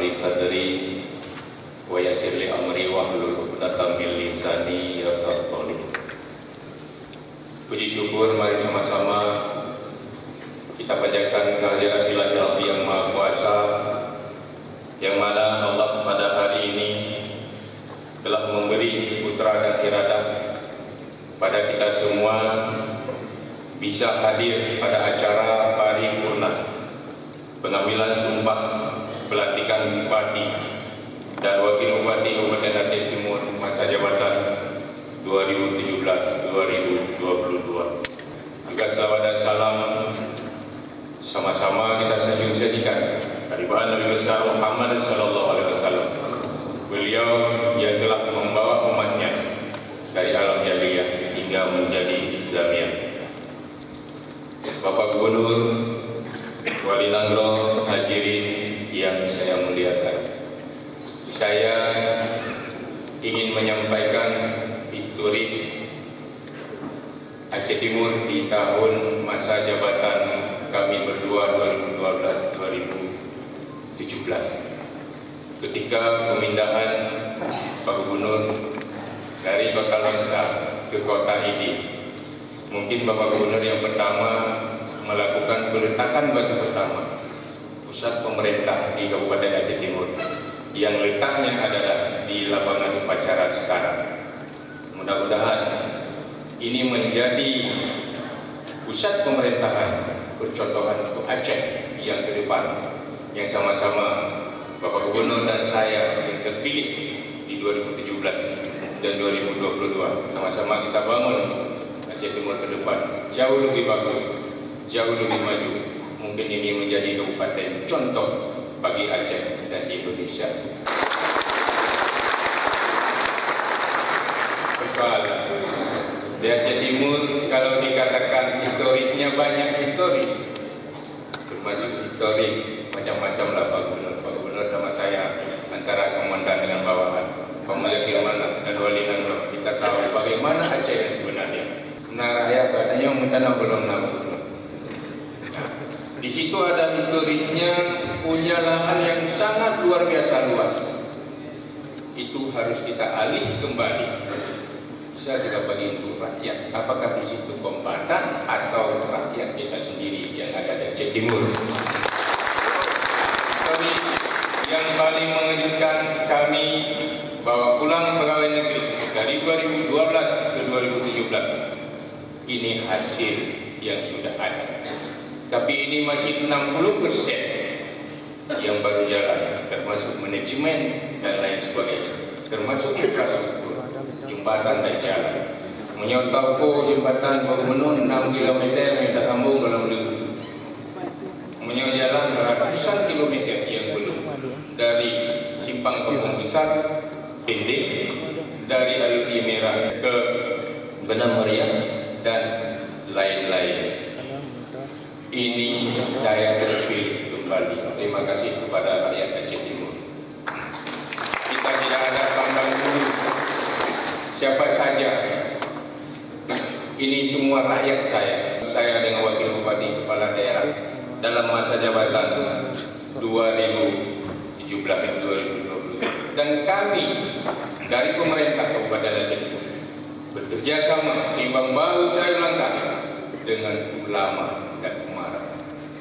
li sadri wa yassir li amri wahlul 'uqdatam min lisani yafqahu qawli. Puji syukur mari sama-sama kita panjatkan kehadirat Ilahi yang Maha Kuasa, yang mana Allah pada hari ini telah memberi putra dan iradah pada kita semua bisa hadir pada acara paripurna pengambilan sumpah pelantikan Bupati dan Wakil Bupati Kabupaten Aceh Timur masa jabatan 2017-2022. Juga salawat dan salam sama-sama kita sajikan dari bahan Nabi besar Muhammad sallallahu alaihi wasallam. Beliau yang telah membawa umatnya dari alam jahiliyah hingga menjadi Islamiyah. Bapak Gubernur, Wali Nanggro, hadirin yang saya muliakan, saya ingin menyampaikan historis Aceh Timur di tahun masa jabatan kami berdua 2012-2017 ketika pemindahan Pak Gubernur dari Bakalansa ke kota ini. Mungkin Bapak Gubernur yang pertama melakukan peletakan batu pertama pusat pemerintah di Kabupaten Aceh Timur yang letaknya adalah di lapangan upacara sekarang. Mudah-mudahan ini menjadi pusat pemerintahan percontohan untuk Aceh yang ke depan, yang sama-sama Bapak Gubernur dan saya yang terpilih di 2017 dan 2022 sama-sama kita bangun Aceh Timur ke depan jauh lebih bagus, jauh lebih maju. Mungkin ini menjadi kabupaten contoh bagi Aceh dan Indonesia. Di Aceh Timur kalau dikatakan historisnya banyak historis, termasuk historis macam-macam lah Pak Gubernur sama saya antara komandan dengan bawahan, Pemalik Mana dan Wali Nanggro. Kita tahu bagaimana Aceh yang sebenarnya. Nah, ya katanya minta belum nama. Nah, di situ ada historisnya, punya lahan yang sangat luar biasa luas. Itu harus kita alih kembali. Bisa kita bagi untuk rakyat. Apakah di situ kompadan atau rakyat kita sendiri yang ada di Aceh Timur? Historis yang paling mengejutkan kami bahwa pulang pegawai negeri dari 2012 ke 2017. Ini hasil yang sudah ada, tapi ini masih 60% yang baru jalan, termasuk manajemen dan lain sebagainya, termasuk infrastruktur, jembatan dan jalan. Menyotau jembatan Gubernur 6 km minta sambung kalau belum. Menyotau jalan ratusan kilometer yang belum, dari Simpang Kampung Besar, Pendek, dari Alur Merah ke Benam Meriah dan lain-lain. Ini saya terpilih kembali. Terima kasih kepada rakyat Aceh Timur. Kita tidak ada pandang bulu siapa saja. Ini semua rakyat saya. Saya dengan Wakil Bupati Kepala Daerah dalam masa jabatan 2017-2020, dan kami dari pemerintah Kabupaten Aceh Timur bekerja sama seimbang bahu saya langkah dengan ulama dan umara,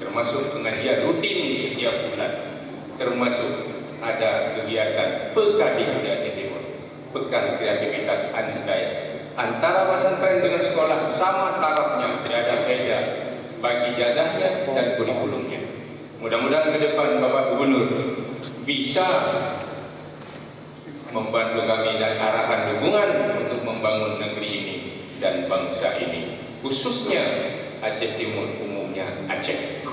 termasuk pengajian rutin setiap bulan, termasuk ada kegiatan PKD di Aceh Timur, Pekan Kreativitas Anak Dayak. Antara pesantren dengan sekolah sama tarafnya, tidak ada beda bagi jazahnya dan kurikulumnya. Mudah-mudahan ke depan Bapak Gubernur bisa membantu kami dan arahan dukungan untuk membangun negeri ini dan bangsa ini, khususnya Aceh Timur, umumnya Aceh.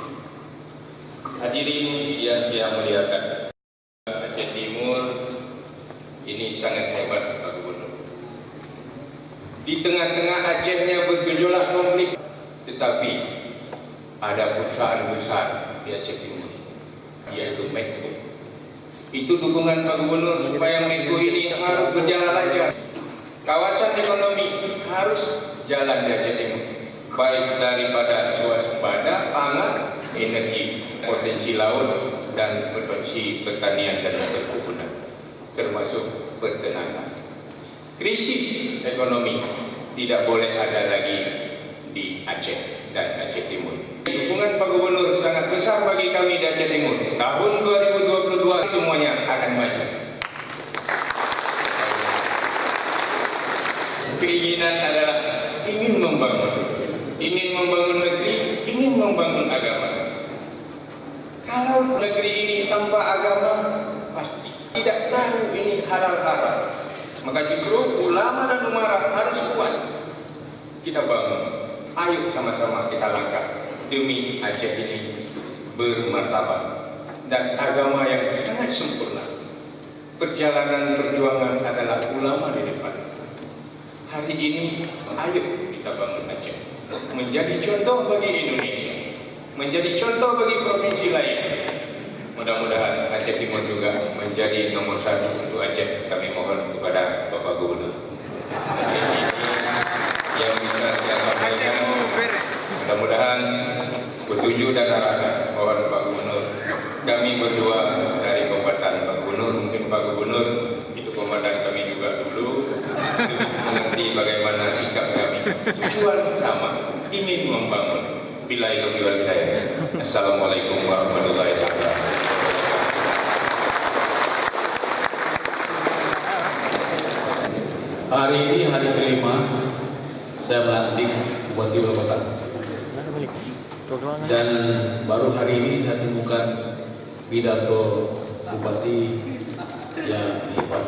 Hadirin yang saya muliakan, Aceh Timur ini sangat hebat Pak Gubernur. Di tengah-tengah Acehnya bergejolak konflik, tetapi ada perusahaan besar di Aceh Timur, yaitu Medco. Itu dukungan Pak Gubernur supaya Medco ini harus berjalan lancar. Kawasan ekonomi harus jalan di Aceh Timur, baik daripada swasembada, pangan, energi, potensi laut, dan potensi pertanian dan perkebunan, termasuk peternakan. Krisis ekonomi tidak boleh ada lagi di Aceh dan Aceh Timur. Dukungan Pak Gubernur sangat besar bagi kami di Aceh Timur. Tahun 2022 semuanya akan maju. Keinginan adalah ingin membangun negeri, ingin membangun agama. Kalau negeri ini tanpa agama, pasti tidak tahu ini halal haram. Maka justru ulama dan umara harus kuat. Kita bangun, ayo sama-sama kita langkah demi Aceh ini bermartabat dan agama yang sangat sempurna. Perjalanan perjuangan adalah ulama di depan. Hari ini, ayo kita bangun Aceh menjadi contoh bagi Indonesia, menjadi contoh bagi provinsi lain. Mudah-mudahan Aceh Timur juga menjadi nomor 1 untuk Aceh. Kami mohon kepada Bapak Gubernur. Yang bisa saya sampaikan, mudah-mudahan petunjuk dan arahan. Mohon Pak Gubernur, kami berdua dari Kabupaten Pak Gubernur, mungkin Pak Gubernur itu komandan kami juga dulu, mengerti bagaimana sikap kami. Tujuan sama, ingin membangun. Billahi taufiq wal hidayah. Assalamualaikum warahmatullahi wabarakatuh. Hari ini hari kelima saya melantik Bupati Wali Kota, dan baru hari ini saya temukan pidato Bupati yang hebat.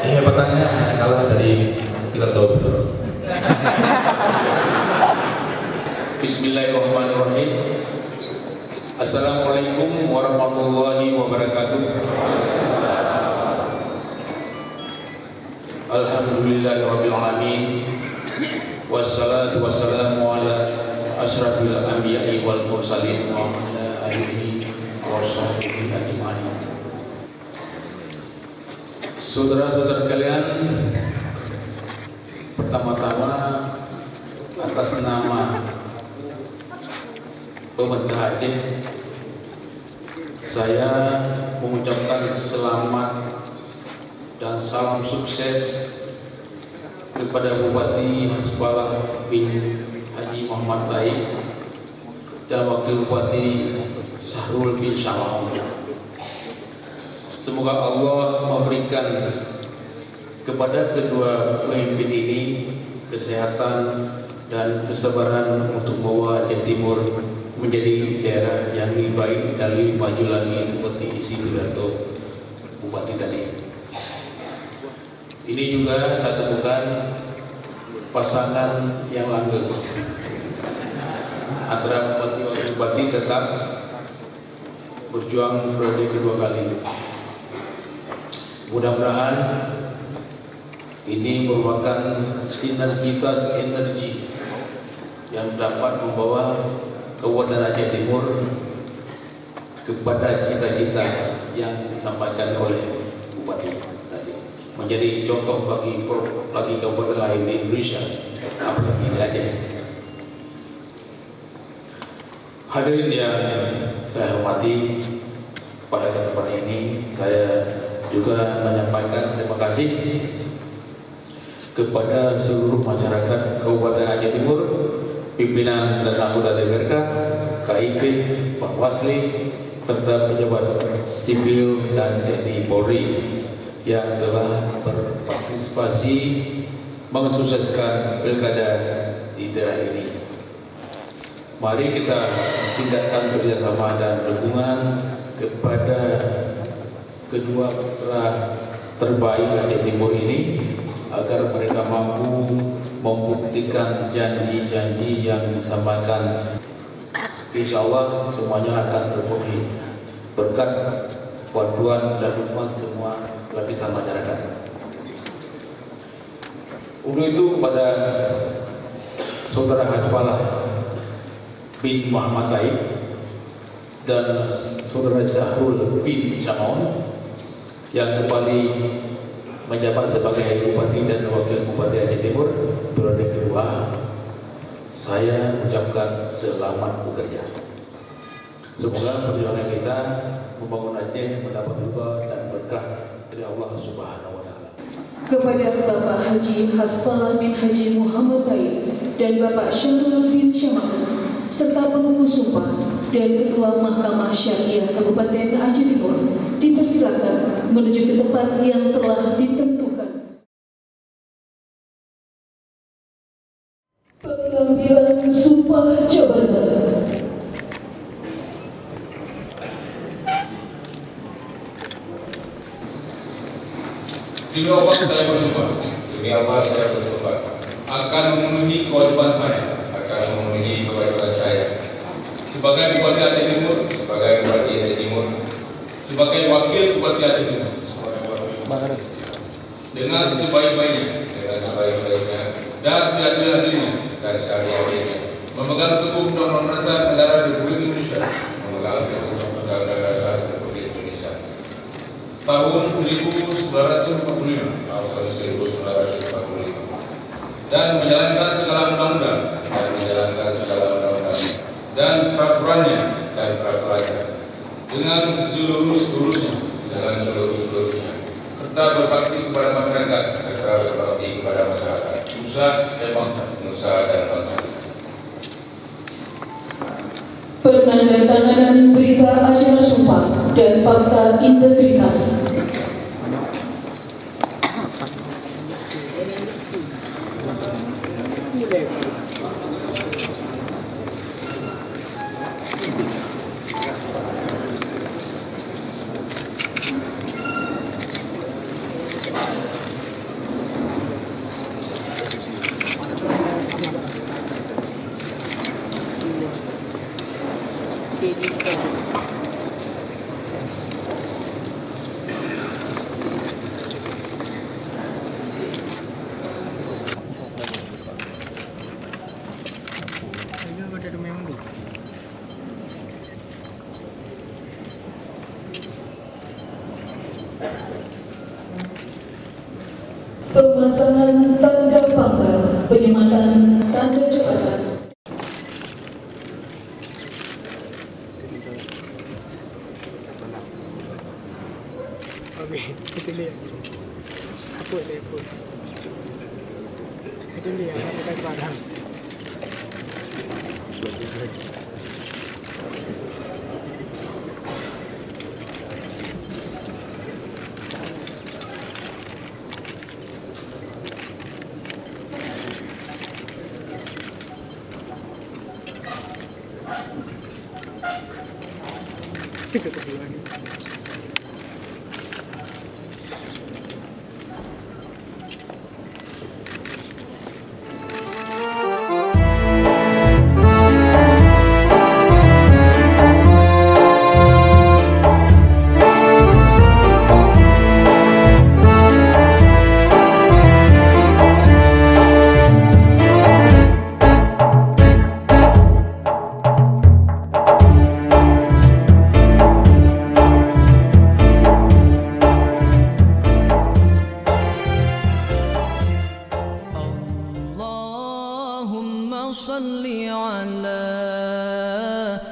Hebatannya hanya kalah dari pidato. Bismillahirrahmanirrahim. Assalamualaikum warahmatullahi wabarakatuh. Alhamdulillahirabbil alamin. Wassalatu wassalamu ala asyrafil anbiya'i wal mursalin wa ala alihi wa sahbihi ajma'in. Saudara-saudara kalian, pertama-tama atas nama pemerintah Aceh, saya mengucapkan selamat dan salam sukses kepada Bupati Hasbalah bin Haji Muhammad Taib dan Wakil Bupati Syahrul bin Syawal. Semoga Allah memberikan kepada kedua pemimpin ini kesehatan dan kesabaran untuk membawa Aceh Timur menjadi daerah yang lebih baik dan lebih maju lagi seperti isi pidato Bupati tadi. Ini juga saya temukan pasangan yang langgeng antara Bupati dan Bupati tetap berjuang periode kedua kali. Mudah-mudahan ini merupakan sinergitas energi yang dapat membawa Kabupaten Aceh Timur kepada cita-cita yang disampaikan oleh Bupati tadi, menjadi contoh bagi kabupaten lain di Indonesia, apalagi di Aceh. Hadirin yang saya hormati, pada kesempatan ini saya juga menyampaikan terima kasih kepada seluruh masyarakat Kabupaten Aceh Timur, pimpinan dan anggota DPRK, KIP, Pak Wasli, serta pejabat sipil dan TNI Polri yang telah berpartisipasi mensukseskan pilkada di daerah ini. Mari kita tingkatkan kerjasama dan dukungan kepada kedua putra terbaik Aceh Timur ini agar mereka mampu membuktikan janji-janji yang disampaikan. Insya Allah semuanya akan terpenuhi berkat bantuan dan dukungan semua lapisan masyarakat. Untuk itu kepada Saudara Hasbalah bin Muhammad Taib dan Saudara Syahrul bin Syamaun yang kembali menjabat sebagai Bupati dan Wakil Bupati Aceh Timur periode kedua, saya ucapkan selamat bekerja. Semoga perjuangan kita membangun Aceh mendapat ridha dan berkah dari Allah Subhanahu wa taala. Kepada Bapak Haji Hasfalah bin Haji Muhammad Taib dan Bapak Syarul bin Syama'ud serta penunggu sumpah dan Ketua Mahkamah Syariah Kabupaten Aceh Timur dipersilakan menuju ke tempat yang telah ditentukan. Pengambilan sumpah jabatan. Demi Allah saya bersumpah. Demi Allah saya bersumpah. Akan memenuhi kewajiban saya. Akan memenuhi kewajiban saya. Sebagai Bupati Aceh Timur. Sebagai Bupati Aceh Timur. Sebagai Wakil Bupati Aceh Timur. Dengan sebaik-baiknya. Dengan sebaik-baiknya. Dan seadil-adilnya. Dan seadil-adilnya. Memegang teguh undang-undang dasar negara Republik Indonesia. Memegang teguh undang-undang dasar Republik Indonesia. Tahun 1945 dan menjalankan segala undang-undang dan peraturannya dengan seluruh-seluruhnya serta berbakti kepada masyarakat nusa dan bangsa. Penandatanganan berita acara sumpah dan fakta integritas. Pemasangan tanda pangkat, penyematan tanda jabatan. Itu dia. Apa dia pun. Itu dia yang kita padang. Itu kedua ni. salli ala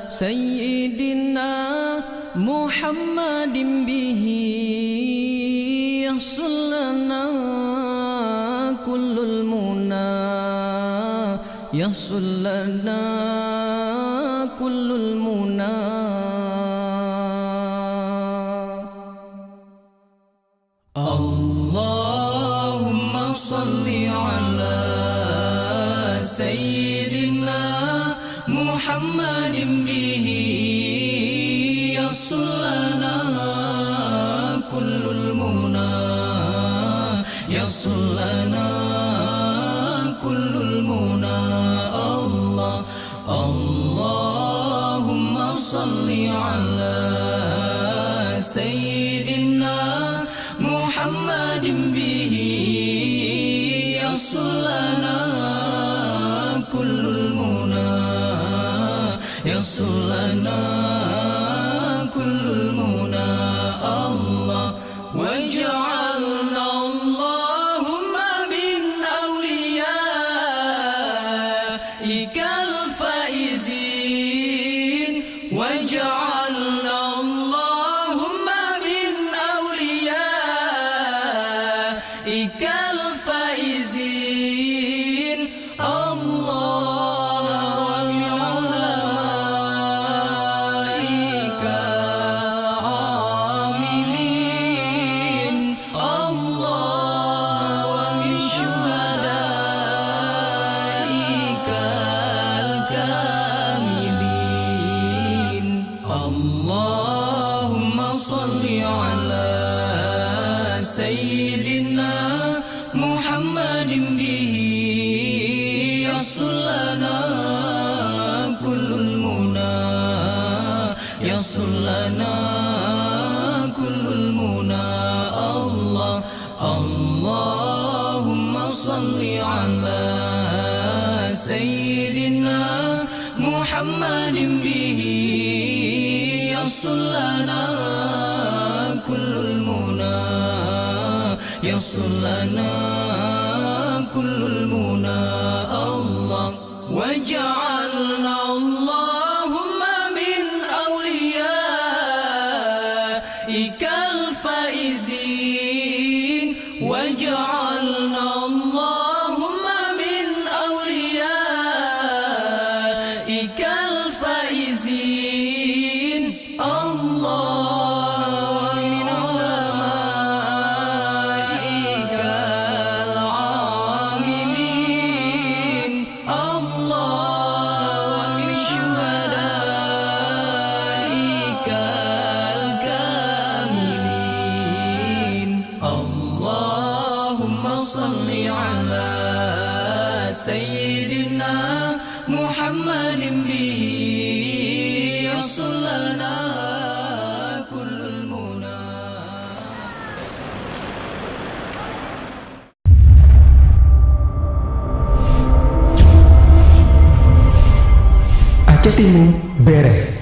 sayyidina Muhammadin bihi yahsulana kullul muna yahsulana kullul muna. Allahumma salli ala sayyidina Muhammadin bihi yahsulana kullul muna yahsulana kullul muna. Allah Allahumma salli ala sayyidina Muhammadin bihi yahsulana kullul muna yahsulana kullul muna. Allah waj'alna الفائزين واجعلنا اللهم من أوليائك الفائزين الله ومن علمائك العاملين الله ومن شهدائك الكاملين اللهم صل على سيدنا محمد به يصل لنا كل المنى يصل لنا كل المنى الله اللهم صل على سيدنا محمد به يصل لنا كل المنى يصل لنا كل المنى الله وجعلنا اللهم من أوليائك الفائزين وجعلنا اللهم من أوليائك الفائزين الله من علمائك العاملين الله من شهدائك الكاملين اللهم صل على سيدنا محمد به يصل لنا كل المنى Aceh Timur Bereh